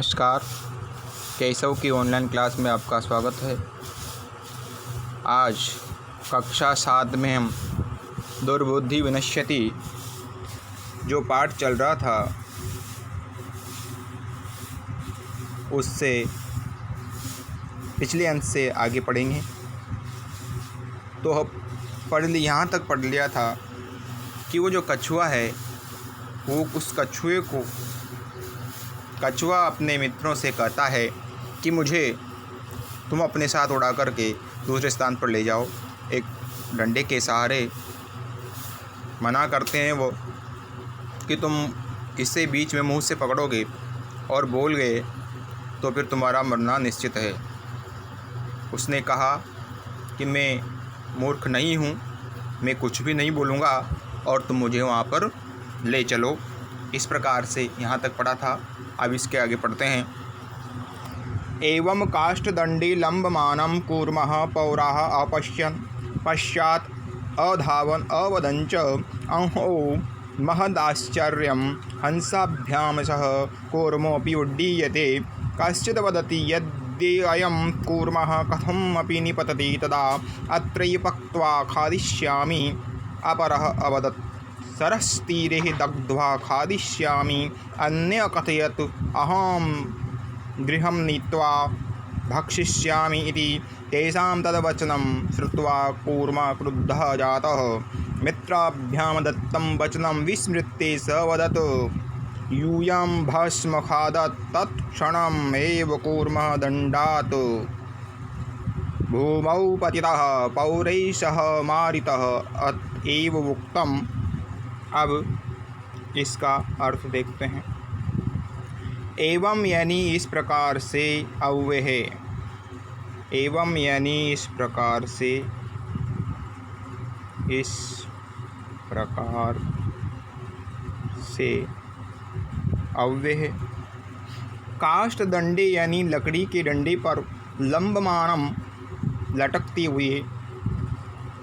नमस्कार। केशव की online class में आपका स्वागत है। आज कक्षा 7 में हम दुर्बुद्धि विनश्यति जो पाठ चल रहा था उससे पिछले अंश से आगे पढ़ेंगे। तो हम यहाँ तक पढ़ लिया था कि वो जो कछुआ है वो उस कछुआ अपने मित्रों से कहता है कि मुझे तुम अपने साथ उड़ा करके दूसरे स्थान पर ले जाओ। एक डंडे के सहारे मना करते हैं वो कि तुम इसे बीच में मुंह से पकड़ोगे और बोल गए तो फिर तुम्हारा मरना निश्चित है। उसने कहा कि मैं मूर्ख नहीं हूँ, मैं कुछ भी नहीं बोलूँगा और तुम मुझे वहाँ पर ले चलो। इस प्रकार से यहाँ तक पढ़ा था। अब इसके आगे पढ़ते हैं। एवं काष्ठदंडी लंबमानं कूर्मः पौराः अपश्यन् पश्चात् अधावन् अवदञ्च अहो महदाश्चर्यं हंसाभ्यां सह कूर्मोऽपि उड्डीयते। कश्चित् वदति यद्येऽयं कूर्मः कथमपि निपतति तदा अत्रैव पक्त्वा खादिष्यामि। अपरः अवदत् सरस्तीरे दग्ध्वा खादिष्यामि। अन्यः कथयत् अहं गृहं नीत्वा भक्षिष्यामि इति। तेषां तद्वचनं श्रुत्वा कूर्मः क्रुद्धः जातः। मित्राभ्यां दत्तं वचनं विस्मृत्य स वदत् यूयं भस्म खादत्। तत्क्षणम् एव कूर्मः दण्डात् भूमौ पतितः पौरैः सह मारितः। अतएव उक्तम्। अब इसका अर्थ देखते हैं। एवं यानी इस प्रकार से, अव्यय है। एवं यानी इस प्रकार से, इस प्रकार से अव्यय है। काष्ठदंडे यानी लकड़ी के डंडे पर लंबमानम लटकते हुए।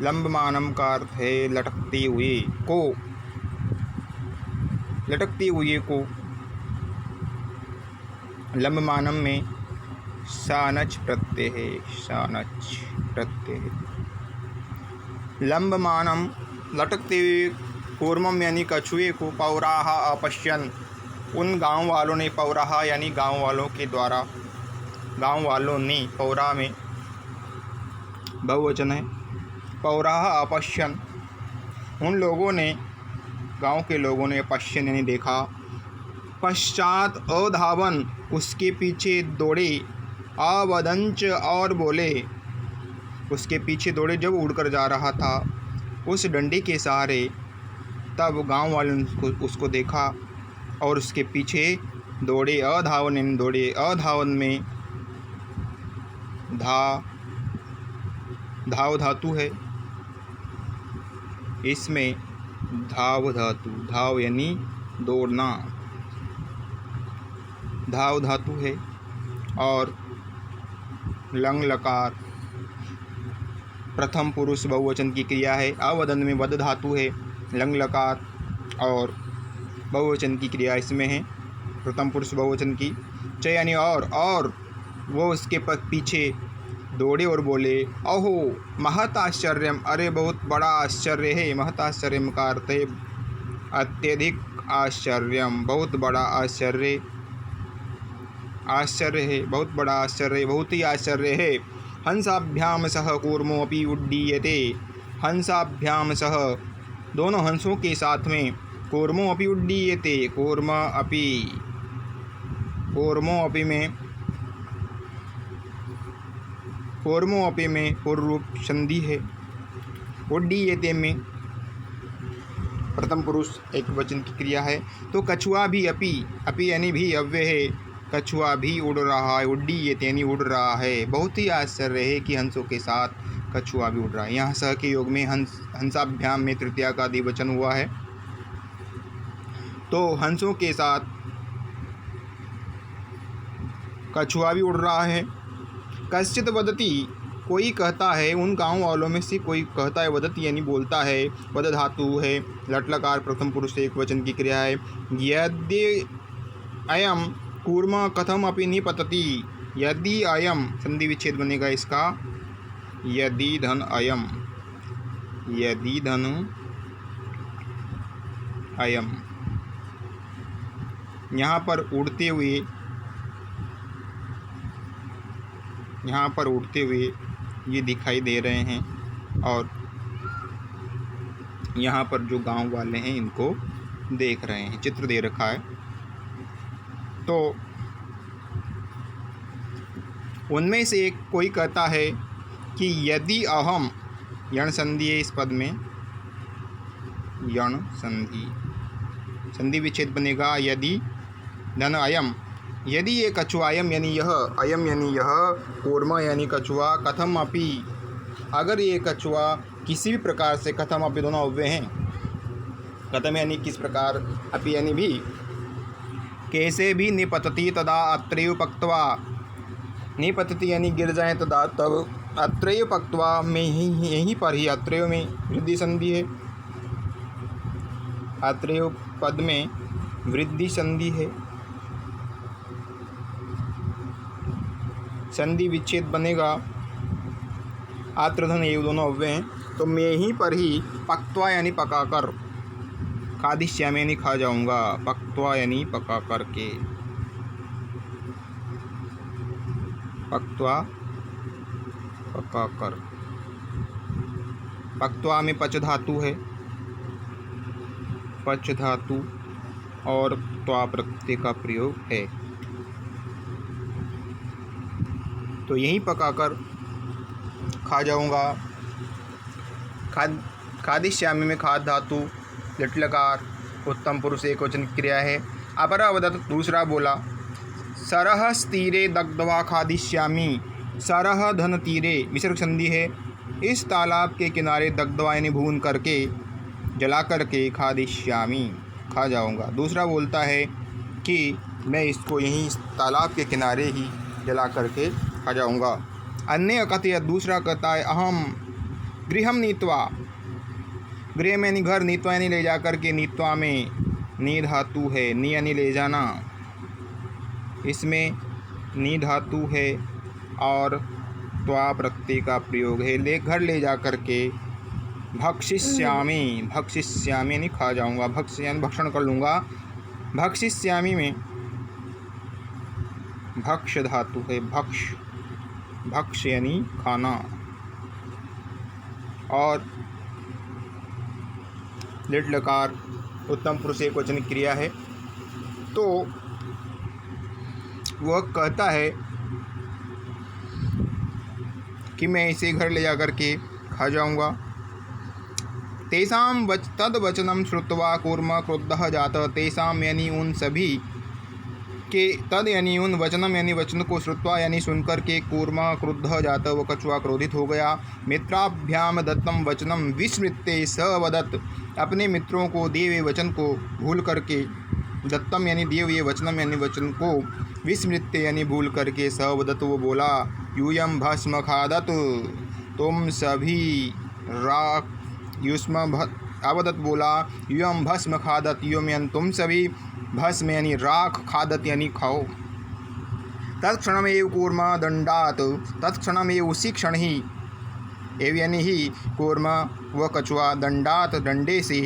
लंबमानम का अर्थ है लटकते हुए को, लटकते हुए को। लंबमानम में सानच प्रत्यय है, सानच प्रत्यय है। लंबमानम लटकते हुए कूर्मम यानी कछुए को पौराह अपश्यन, उन गांव वालों ने, पौराह यानी गांव वालों के द्वारा, गांव वालों ने, पौरा में बहुवचन है। पौराह अपश्यन, उन लोगों ने, गांव के लोगों ने, पश्यन यानी देखा। पश्चात अधावन, उसके पीछे दौड़े। अवदंच, और बोले। उसके पीछे दौड़े जब उड़कर जा रहा था उस डंडे के सहारे। तब गांव वालों ने उसको देखा और उसके पीछे दौड़े। अधावन यानी दौड़े। अधावन में धाव धातु है, इसमें धाव धातु, धाव यानी दौड़ना, धाव धातु है। और लंग लकार प्रथम पुरुष बहुवचन की क्रिया है। अवदन में वद धातु है, लंग लकार और बहुवचन की क्रिया इसमें है, प्रथम पुरुष बहुवचन की। च यानी और वो उसके पीछे दौड़े और बोले अहो महत आश्चर्यम, अरे बहुत बड़ा आश्चर्य है। महत आश्चर्यम का अर्थ है अत्यधिक आश्चर्यम, बहुत बड़ा आश्चर्य, आश्चर्य है, बहुत बड़ा आश्चर्य, बहुत ही आश्चर्य है। हंसाभ्याम सह कूर्मोऽपि उड्डीयते। हंसाभ्याम सह, दोनों हंसों के साथ में, कूर्मोऽपि उड्डीयते, कूर्मोऽपि, कूर्मोऽपि में, कूर्मोऽपि में पूर्व रूप संधि है। उड्डीयते में प्रथम पुरुष एक वचन की क्रिया है। तो कछुआ भी, अपि यानी भी अव्यय है। कछुआ भी उड़ रहा है, उड्डीयते यानी उड़ रहा है। बहुत ही आश्चर्य है कि हंसों के साथ कछुआ भी उड़ रहा है। यहाँ सह के योग में हंसाभ्याम में तृतीया का द्विवचन हुआ है। तो हंसों के साथ कछुआ भी उड़ रहा है। कश्चित वदति, कोई कहता है, उन गांव वालों में से कोई कहता है। वदति यानी बोलता है, वद धातु है, लट लकार प्रथम पुरुष एक वचन की क्रिया है। यद्य अयम कूर्म कथम अपि निपतति। यदि अयम संधि विच्छेद बनेगा इसका, यदि धन अयम, यदि धन अयम। यहाँ पर उड़ते हुए, यहाँ पर उड़ते हुए ये दिखाई दे रहे हैं, और यहाँ पर जो गांव वाले हैं इनको देख रहे हैं, चित्र दे रखा है। तो उनमें से एक कोई कहता है कि यदि अहम, यण संधि है इस पद में, यण संधि, संधि विच्छेद बनेगा यदि धन अयम। यदि ये कछुआ, अयम यानी यह, अयम यानी यह, कूर्म यानी कछुआ, कथम अपि, अगर ये कछुआ किसी भी प्रकार से, कथम अपि दोनों अव्यय हैं, कथम यानी किस प्रकार, अपि यानी भी, कैसे भी निपतति तदा अत्रैव पक्त्वा, निपतति यानी गिर जाए तदा तब, अत्रैव पक्त्वा में यहीं पर ही, अत्रैव में वृद्धि संधि है, अत्रैव पद में वृद्धि संधि है, संधि विच्छेद बनेगा, आत्रधन एव दोनों अव्यय हैं, तो मैं ही पर ही पक्त्वा यानी पकाकर, खादिष्यामि यानी खा जाऊंगा, पक्त्वा यानी पका करके, पक्त्वा पका कर। पक्त्वा में पच धातु है, पच धातु और त्वा प्रत्यय का प्रयोग है, तो यहीं पकाकर खा जाऊंगा। खादिष्यामि में खाद धातु, लिट लकार, उत्तम पुरुष एकवचन क्रिया है। अपरा वदत, दूसरा बोला, सरह तीरे दग्ध्वा खादिष्यामि, सरह धन तीरे विसर्ग संधि है, इस तालाब के किनारे दग्ध्वा यानी भून करके, जला करके, खादिष्यामि खा जाऊंगा। दूसरा बोलता है कि मैं इसको यहीं तालाब के किनारे ही जला करके खा जाऊंगा। अन्य कथय, दूसरा कहता है, अहम गृहम नीत्वा, गृह में यानी घर, नीत्वा यानी ले जा करके, नीत्वा में नी धातु है, नी यानी ले जाना, इसमें नी धातु है और त्वा प्रत्यय का प्रयोग है, ले घर ले जा करके, भक्षिष्यामि, भक्षिष्यामि यानी खा जाऊंगा, भक्ष यानी भक्षण कर लूँगा, भक्षिष्यामि में भक्ष धातु है, भक्ष, भक्ष यानी खाना, और लिट लकार उत्तम पुरुष एकवचन क्रिया है। तो वह कहता है कि मैं इसे घर ले जा कर के खा जाऊंगा। तेषाम तद वचनम श्रुत्वा कूर्म क्रुद्धः जातः, तेषाम यानी उन सभी के, तद यानी उन, वचनम यानी वचन को, श्रुत्वा यानी सुनकर के, कूर्म क्रुद्धः जातः वह कछुआ क्रोधित हो गया। मित्राभ्याम दत्तम वचनम विस्मृत्य स वदत्, अपने मित्रों को दिए हुए वचन को भूल करके, दत्तम यानी दिए हुए, वचनम यानी वचन को, विस्मृत्य यानी भूल करके, स वदत् वो बोला, यूयम भस्म खादत, तुम सभी राख, युष्म अवदत बोला, यूयम भस्म खादत, यूयम यानी तुम सभी, भस्म यानी राख, खादत यानी खाओ। तत्क्षणमेव कूर्म दंडात, तत्क्षणमेव उसी क्षण ही, एव यानी ही, कूर्म व कछुआ, दंडात डंडे से,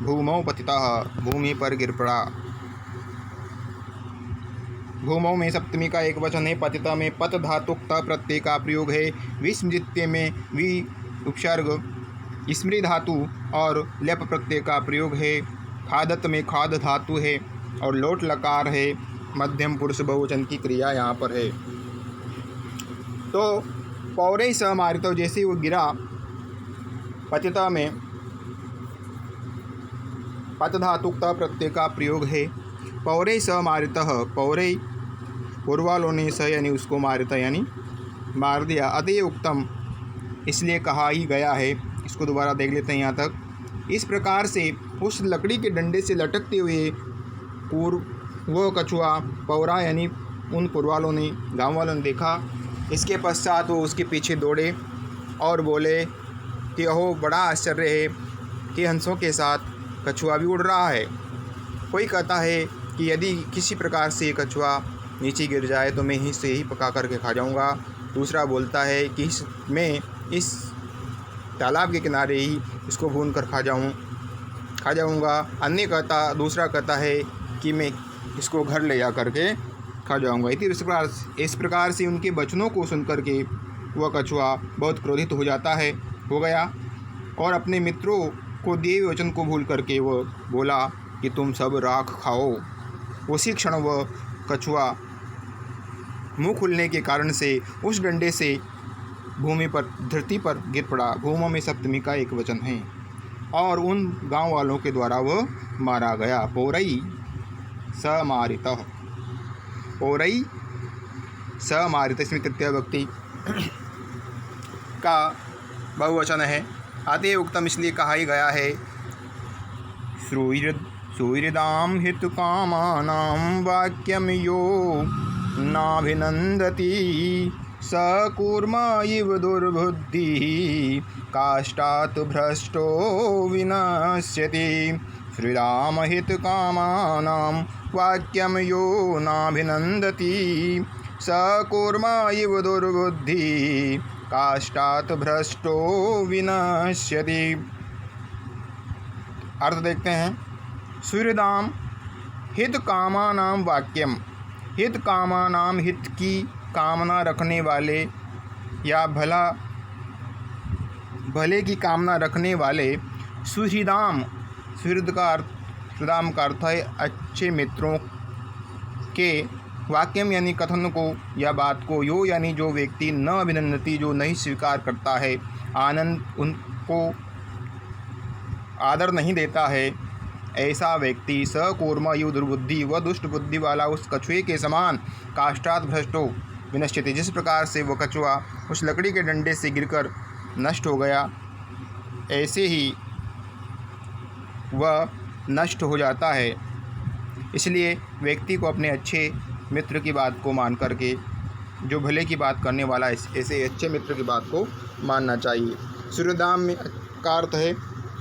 भूमौ पतितः भूमि पर गिर पड़ा। भूमौ में सप्तमी का एक वचन है, पतिता में पत धातु त प्रत्यय का प्रयोग है, विस्मृत्य में वि उपसर्ग स्मृ धातु और लेप प्रत्यय का प्रयोग है, खादत में खाद धातु है और लोट लकार है, मध्यम पुरुष बहुवचन की क्रिया यहाँ पर है। तो पौरे स मारितो, जैसे वो गिरा, पतिता में पत धातु त प्रत्यय का प्रयोग है, पौरे स मारितः, पौरे पूर्वालों ने स यानी उसको, मारिता यानी मार दिया, अतः उक्तम इसलिए कहा ही गया है। इसको दोबारा देख लेते हैं यहाँ तक। इस प्रकार से उस लकड़ी के डंडे से लटकते हुए वो कछुआ, पौरा यानी उन पुरवालों ने, गांव वालों ने देखा। इसके पश्चात वो उसके पीछे दौड़े और बोले कि अहो बड़ा आश्चर्य है कि हंसों के साथ कछुआ भी उड़ रहा है। कोई कहता है कि यदि किसी प्रकार से कछुआ नीचे गिर जाए तो मैं इसे ही पका करके खा जाऊँगा। दूसरा बोलता है कि मैं इस तालाब के किनारे ही इसको भून कर खा जाऊँगा। दूसरा कहता है कि मैं इसको घर ले जा करके खा जाऊँगा। इस प्रकार से उनके वचनों को सुन करके वह कछुआ बहुत क्रोधित हो गया और अपने मित्रों को दिए वचन को भूल करके वह बोला कि तुम सब राख खाओ। उसी क्षण वह कछुआ मुंह खुलने के कारण से उस डंडे से धरती पर गिर पड़ा। भूमो में सप्तमी का एक वचन है और उन गांव वालों के द्वारा वह मारा गया। पौरई समारितः, पौरई समारितः, इसमें तृतीय व्यक्ति का बहुवचन है। अतः उक्तम इसलिए कहा ही गया है। सुहृदां हितकामानां वाक्यम यो नाभिनन्दति स कूर्म इव दुर्बुद्धिः काष्ठात् भ्रष्टो विनश्यति। सुहृदां हितकामानां वाक्यम यो नाभिनन्दति स कूर्म इव दुर्बुद्धिः काष्ठात् भ्रष्टो विनश्यति। अर्थ देखते हैं। सुहृदां हित कामानां वाक्यम, हित कामानां हित की कामना रखने वाले या भले की कामना रखने वाले। सुहृदाम, सुहृद का अर्थ है अच्छे मित्रों के। वाक्यम यानी कथन को या बात को। यो यानी जो व्यक्ति न अभिनंदती, जो नहीं स्वीकार करता है, आनंद उनको आदर नहीं देता है, ऐसा व्यक्ति सकूर्म यु दुर्बुद्धि, वह दुष्ट बुद्धि वाला उस कछुए के समान। काष्ठात् भ्रष्टो विनश्यति, जिस प्रकार से वह कछुआ उस लकड़ी के डंडे से गिरकर नष्ट हो गया, ऐसे ही वह नष्ट हो जाता है। इसलिए व्यक्ति को अपने अच्छे मित्र की बात को मान करके, जो भले की बात करने वाला है, ऐसे अच्छे मित्र की बात को मानना चाहिए। सुहृदाम में का अर्थ है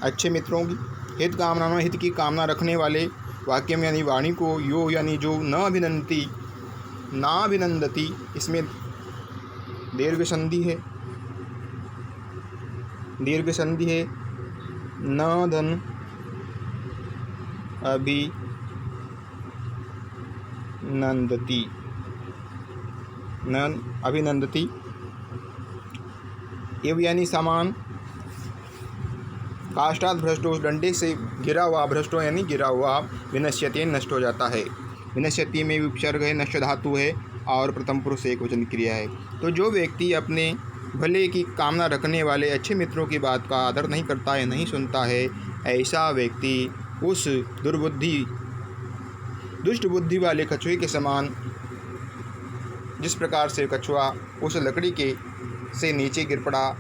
अच्छे मित्रों की। हित कामना में हित की कामना रखने वाले। वाक्यम यानी वाणी को। यो यानी जो न अभिनंदती, इसमें दीर्घ संधि है। न धन अभिनंदती, एव यानी समान। काष्ठात् भ्रष्टो, उस डंडे से गिरा हुआ, भ्रष्टो यानी गिरा हुआ, विनश्यति नष्ट हो जाता है। विनश्यति में विपसर्ग है, नश्य धातु है और प्रथम पुरुष एकवचन क्रिया है। तो जो व्यक्ति अपने भले की कामना रखने वाले अच्छे मित्रों की बात का आदर नहीं करता है, नहीं सुनता है, ऐसा व्यक्ति उस दुष्ट बुद्धि वाले कछुए के समान, जिस प्रकार से कछुआ उस लकड़ी के से नीचे गिर पड़ा,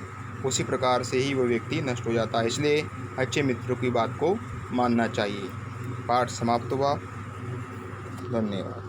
उसी प्रकार से ही वो व्यक्ति नष्ट हो जाता है। इसलिए अच्छे मित्रों की बात को मानना चाहिए। पाठ समाप्त हुआ। धन्यवाद।